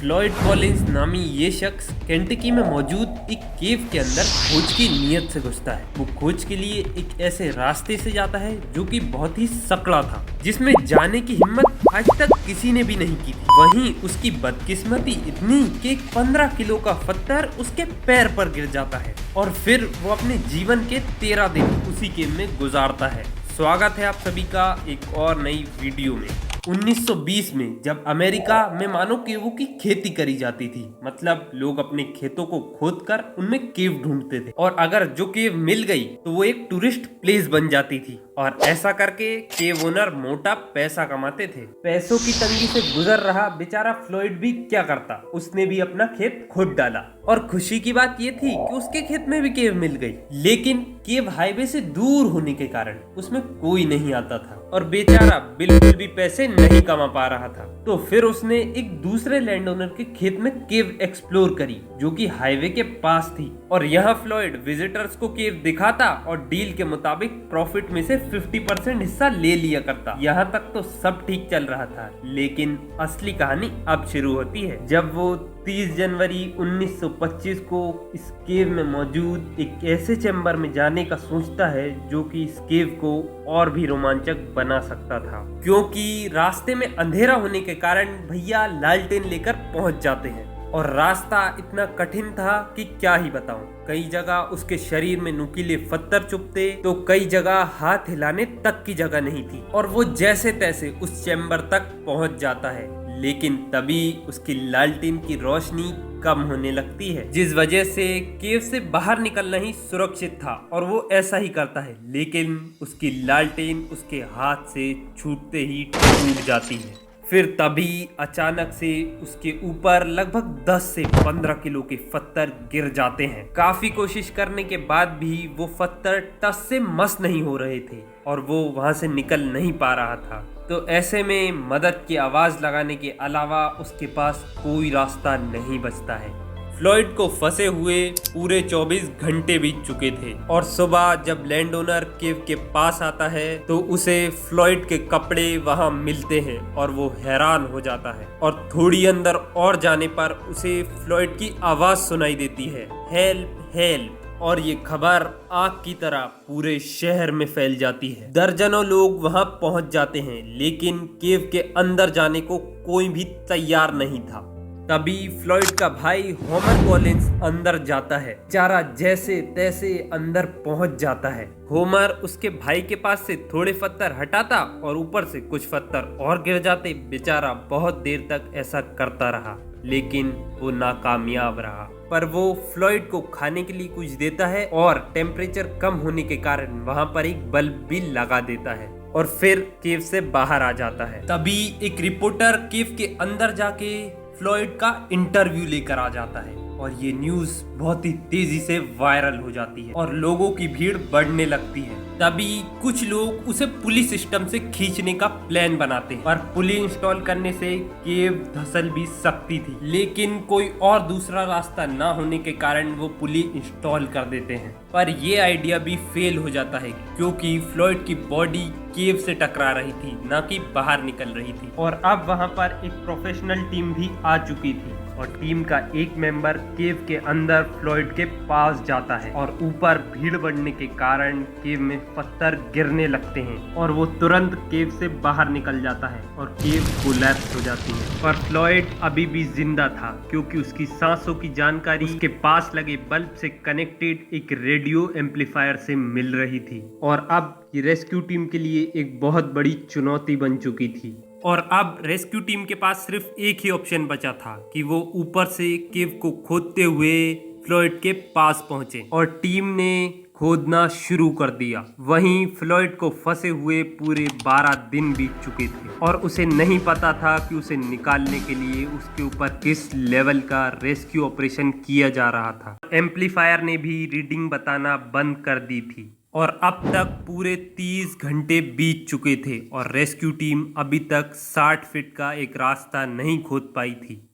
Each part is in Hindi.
फ्लॉयड कॉलिंस नामी ये शख्स केंटकी में मौजूद एक केव के अंदर खोज की नीयत से घुसता है। वो खोज के लिए एक ऐसे रास्ते से जाता है जो कि बहुत ही सकड़ा था, जिसमें जाने की हिम्मत आज तक किसी ने भी नहीं की थी। वहीं उसकी बदकिस्मती इतनी कि एक 15 किलो का पत्थर उसके पैर पर गिर जाता है और फिर वो अपने जीवन के 13 दिन उसी केव में गुजारता है। स्वागत है आप सभी का एक और नई वीडियो में। 1920 में जब अमेरिका में मानव केवों की खेती करी जाती थी, मतलब लोग अपने खेतों को खोदकर उनमें केव ढूंढते थे और अगर जो केव मिल गई तो वो एक टूरिस्ट प्लेस बन जाती थी और ऐसा करके केव ओनर मोटा पैसा कमाते थे। पैसों की तंगी से गुजर रहा बेचारा फ्लॉयड भी क्या करता, उसने भी अपना खेत खोद डाला और खुशी की बात ये थी कि उसके खेत में भी केव मिल गई। लेकिन केव हाईवे से दूर होने के कारण उसमें कोई नहीं आता था और बेचारा बिल्कुल भी पैसे नहीं कमा पा रहा था। तो फिर उसने एक दूसरे लैंड ओनर के खेत में केव एक्सप्लोर करी जो कि हाईवे के पास थी और यहाँ फ्लॉयड विजिटर्स को केव दिखाता और डील के मुताबिक प्रॉफिट में से 50% हिस्सा ले लिया करता। यहाँ तक तो सब ठीक चल रहा था, लेकिन असली कहानी अब शुरू होती है जब वो 30 जनवरी 1925 को इस केव में मौजूद एक ऐसे चैम्बर में जाने का सोचता है जो कि इस केव को और भी रोमांचक बना सकता था, क्योंकि रास्ते में अंधेरा होने के कारण भैया लालटेन लेकर पहुंच जाते हैं और रास्ता इतना कठिन था कि क्या ही बताऊं। कई जगह उसके शरीर में नुकीले पत्थर चुभते तो कई जगह हाथ हिलाने तक की जगह नहीं थी और वो जैसे तैसे उस चैम्बर तक पहुंच जाता है। लेकिन तभी उसकी लालटेन की रोशनी कम होने लगती है, जिस वजह से केव से बाहर निकलना ही सुरक्षित था और वो ऐसा ही करता है। लेकिन उसकी लालटेन उसके हाथ से छूटते ही टूट जाती है। फिर तभी अचानक से उसके ऊपर लगभग 10 से 15 किलो के पत्थर गिर जाते हैं। काफी कोशिश करने के बाद भी वो पत्थर टस से मस नहीं हो रहे थे और वो वहां से निकल नहीं पा रहा था। तो ऐसे में मदद की आवाज लगाने के अलावा उसके पास कोई रास्ता नहीं बचता है। फ्लॉयड को फंसे हुए पूरे 24 घंटे बीत चुके थे और सुबह जब लैंड ओनर केव के पास आता है तो उसे फ्लॉयड के कपड़े वहां मिलते हैं और वो हैरान हो जाता है और थोड़ी अंदर और जाने पर उसे फ्लॉयड की आवाज सुनाई देती है, हेल्प हेल्प। और ये खबर आग की तरह पूरे शहर में फैल जाती है। दर्जनों लोग वहां पहुंच जाते हैं, लेकिन केव के अंदर जाने को कोई भी तैयार नहीं था। तभी फ्लॉयड का भाई होमर कॉलिंस अंदर जाता है। बेचारा जैसे तैसे अंदर पहुंच जाता है। होमर उसके भाई के पास से थोड़े पत्थर हटाता और ऊपर से कुछ पत्थर और गिर जाते। बेचारा बहुत देर तक ऐसा करता रहा, लेकिन वो नाकामयाब रहा। पर वो फ्लॉयड को खाने के लिए कुछ देता है और टेम्परेचर कम होने के कारण वहां पर एक बल्ब भी लगा देता है और फिर केव से बाहर आ जाता है। तभी एक रिपोर्टर केव के अंदर जाके फ्लॉयड का इंटरव्यू लेकर आ जाता है और ये न्यूज बहुत ही तेजी से वायरल हो जाती है और लोगों की भीड़ बढ़ने लगती है। तभी कुछ लोग उसे पुलिस सिस्टम से खींचने का प्लान बनाते हैं और पुली इंस्टॉल करने से केव धसल भी सकती थी, लेकिन कोई और दूसरा रास्ता ना होने के कारण वो पुली इंस्टॉल कर देते हैं। पर ये आइडिया भी फेल हो जाता है क्योंकि फ्लॉयड की बॉडी केव से टकरा रही थी, ना कि बाहर निकल रही थी। और अब वहां पर एक प्रोफेशनल टीम भी आ चुकी थी और टीम का एक मेंबर केव के अंदर फ्लॉयड के पास जाता है और ऊपर भीड़ बढ़ने के कारण केव में पत्थर गिरने लगते हैं और वो तुरंत केव से बाहर निकल जाता है और केव कोलैप्स हो जाती है। पर फ्लॉयड अभी भी जिंदा था क्योंकि उसकी सांसों की जानकारी उसके पास लगे बल्ब से कनेक्टेड एक रेडियो एम्पलीफायर से मिल रही थी और अब ये रेस्क्यू टीम के लिए एक बहुत बड़ी चुनौती बन चुकी थी। और अब रेस्क्यू टीम के पास सिर्फ एक ही ऑप्शन बचा था कि वो ऊपर से केव को खोदते हुए फ्लॉयड के पास पहुंचे और टीम ने खोदना शुरू कर दिया। वहीं फ्लॉयड को फंसे हुए पूरे 12 दिन बीत चुके थे और उसे नहीं पता था कि उसे निकालने के लिए उसके ऊपर किस लेवल का रेस्क्यू ऑपरेशन किया जा रहा था। एम्पलीफायर ने भी रीडिंग बताना बंद कर दी थी और अब तक पूरे 30 घंटे बीत चुके थे और रेस्क्यू टीम अभी तक 60 फीट का एक रास्ता नहीं खोद पाई थी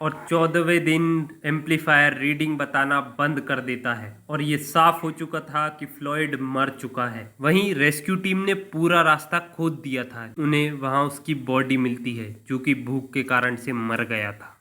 और 14वें दिन एम्पलीफायर रीडिंग बताना बंद कर देता है और ये साफ हो चुका था कि फ्लॉयड मर चुका है। वहीं रेस्क्यू टीम ने पूरा रास्ता खोद दिया था। उन्हें वहां उसकी बॉडी मिलती है जो कि भूख के कारण से मर गया था।